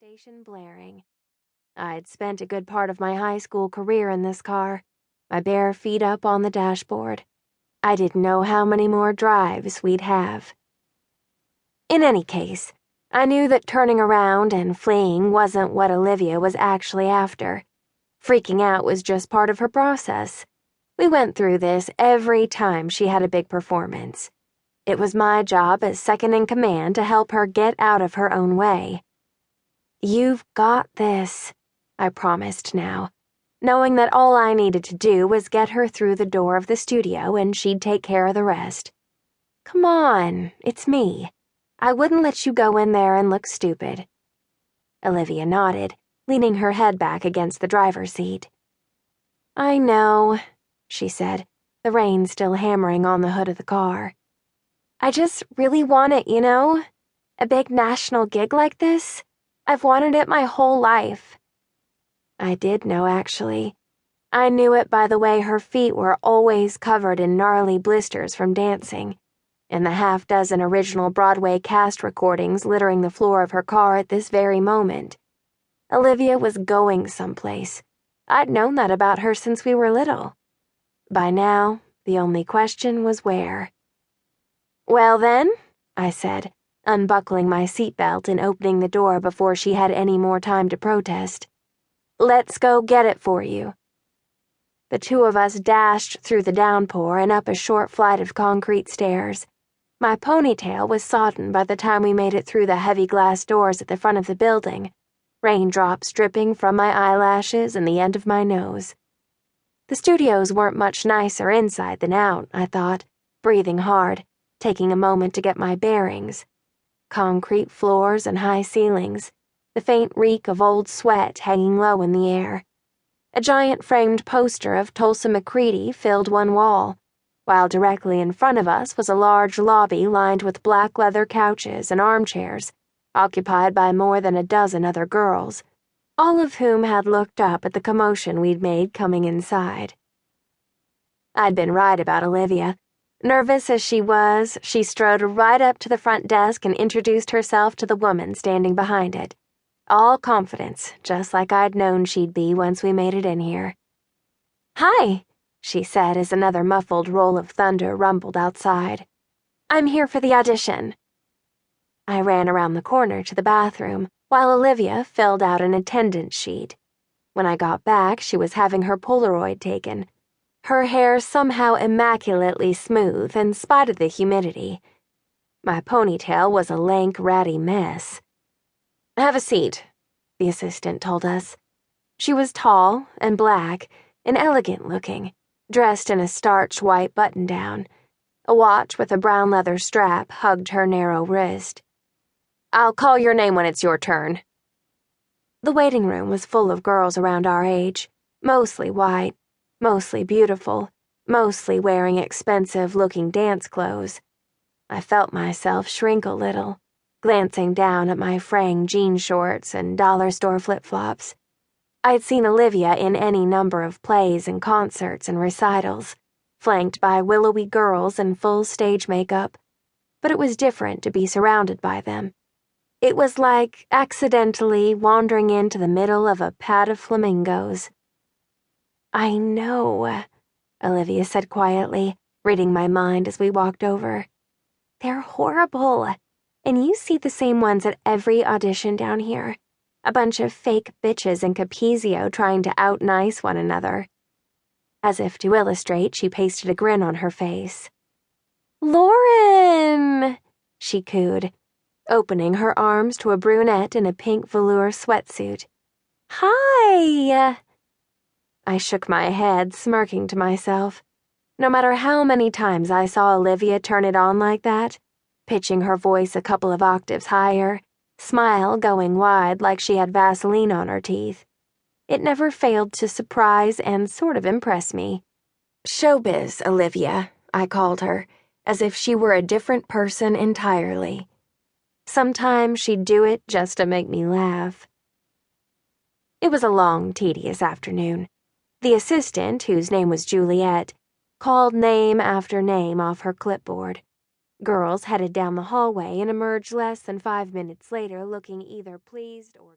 station blaring. I'd spent a good part of my high school career in this car, my bare feet up on the dashboard. I didn't know how many more drives we'd have. In any case, I knew that turning around and fleeing wasn't what Olivia was actually after. Freaking out was just part of her process. We went through this every time she had a big performance. It was my job as second in command to help her get out of her own way. "You've got this," I promised now, knowing that all I needed to do was get her through the door of the studio and she'd take care of the rest. "Come on, it's me. I wouldn't let you go in there and look stupid." Olivia nodded, leaning her head back against the driver's seat. "I know," she said, the rain still hammering on the hood of the car. "I just really want it, you know? A big national gig like this? I've wanted it my whole life." I did know, actually. I knew it by the way her feet were always covered in gnarly blisters from dancing, and the half-dozen original Broadway cast recordings littering the floor of her car at this very moment. Olivia was going someplace. I'd known that about her since we were little. By now, the only question was where. "Well then," I said, unbuckling my seatbelt and opening the door before she had any more time to protest. "Let's go get it for you." The two of us dashed through the downpour and up a short flight of concrete stairs. My ponytail was sodden by the time we made it through the heavy glass doors at the front of the building, raindrops dripping from my eyelashes and the end of my nose. The studios weren't much nicer inside than out, I thought, breathing hard, taking a moment to get my bearings. Concrete floors and high ceilings, the faint reek of old sweat hanging low in the air. A giant framed poster of Tulsa McCready filled one wall, while directly in front of us was a large lobby lined with black leather couches and armchairs, occupied by more than a dozen other girls, all of whom had looked up at the commotion we'd made coming inside. I'd been right about Olivia. Nervous as she was, she strode right up to the front desk and introduced herself to the woman standing behind it. All confidence, just like I'd known she'd be once we made it in here. "Hi," she said as another muffled roll of thunder rumbled outside. "I'm here for the audition." I ran around the corner to the bathroom, while Olivia filled out an attendance sheet. When I got back, she was having her Polaroid taken, her hair somehow immaculately smooth in spite of the humidity. My ponytail was a lank, ratty mess. "Have a seat," the assistant told us. She was tall and black and elegant-looking, dressed in a starched white button-down. A watch with a brown leather strap hugged her narrow wrist. "I'll call your name when it's your turn." The waiting room was full of girls around our age, mostly white, mostly beautiful, mostly wearing expensive-looking dance clothes. I felt myself shrink a little, glancing down at my fraying jean shorts and dollar store flip-flops. I'd seen Olivia in any number of plays and concerts and recitals, flanked by willowy girls in full stage makeup, but it was different to be surrounded by them. It was like accidentally wandering into the middle of a pad of flamingos. "I know," Olivia said quietly, reading my mind as we walked over. "They're horrible. And you see the same ones at every audition down here. A bunch of fake bitches in Capezio trying to out-nice one another." As if to illustrate, she pasted a grin on her face. "Lauren!" she cooed, opening her arms to a brunette in a pink velour sweatsuit. "Hi!" I shook my head, smirking to myself. No matter how many times I saw Olivia turn it on like that, pitching her voice a couple of octaves higher, smile going wide like she had Vaseline on her teeth, it never failed to surprise and sort of impress me. "Showbiz, Olivia," I called her, as if she were a different person entirely. Sometimes she'd do it just to make me laugh. It was a long, tedious afternoon. The assistant, whose name was Juliet, called name after name off her clipboard. Girls headed down the hallway and emerged less than 5 minutes later looking either pleased or